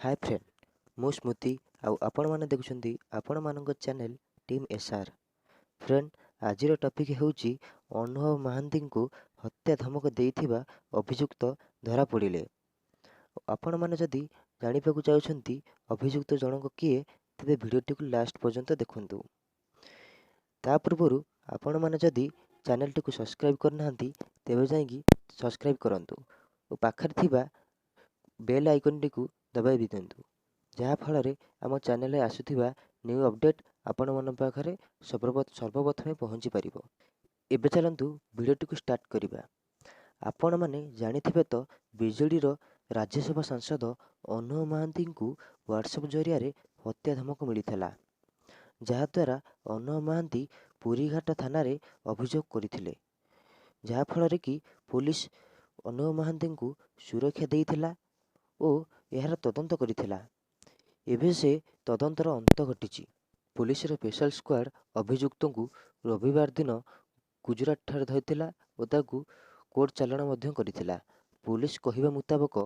Hi friend, मु स्मृति आउ आपण माने देखुछंती आपण मानक चैनल टीम एसआर। फ्रेंड, आजिर टॉपिक हेउची अनुभव महांती को हत्या धमक देइथिबा अभियुक्त धरा पड़िले। आपण माने जदि जानिबाकु चाहुछंती अभियुक्त जनक किए तेबे भिडियोटी को लास्ट पर्यंत देखंतु। ता पूर्वरु आपण माने जदि चैनल टी को सब्सक्राइब करनाहांती तेबे जाईकी सब्सक्राइब करंतु ओ पाखरे थिबा बेल आइकन टी को दबाई दियंतु, जहा फଳରେ आम चैनल आसुथिबा न्यू अपडेट आपण मन पाखरे सर्वप्रथमे पहुंची परिबो। एबे चलंतु वीडियोटी को स्टार्ट करिबा। आपण माने जानिथिबे तो बीजेडी रो राज्यसभा सांसद अनुभव महांती को व्हाट्सएप जरिया रे हत्या धमक मिलिथला, जहा द्वारा अनुभव महांती पुरीघाट थाना रे अभियोग करथिले, जहा फଳରେ कि पुलिस अनुभव महांती को सुरक्षा देइथिला ओ एहार तदंत करिथिला। एबे से तदंतर अंत घटिछि। पुलिस रो स्पेशल स्क्वाड अभियुक्त को रविवार दिन गुजरात ठार धरिथिला ओ ताकू कोर्ट चालाण मध्य करिथिला। पुलिस कहिबा मुताबक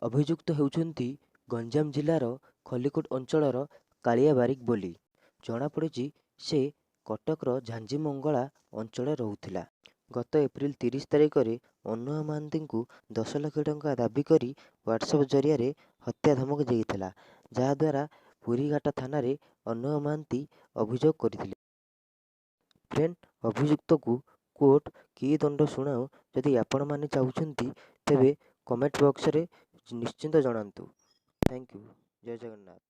अभियुक्त हेउछंती गंजाम जिल्लार खलिकोट अंचलर कालिया बारिक बोली जना पड़िछि। से कटकर झांझी मंगला अंचल रहुथिला। गत एप्रिल 30 तारिख रे अनुभव महांती को 10 लाख टंका दाबी करी व्हाट्सएप जरिया रे हत्या धमक देइथिला, जहा द्वारा पुरीघाट थाना रे अनुभव महांती अभियोग करथिले। फ्रेंड, अभियुक्त को कोर्ट की दंड सुनाओ जदि आपण माने चाहुछंती तेबे कमेंट बॉक्स रे निश्चिंत जणांतु। Thank you. जय जगन्नाथ।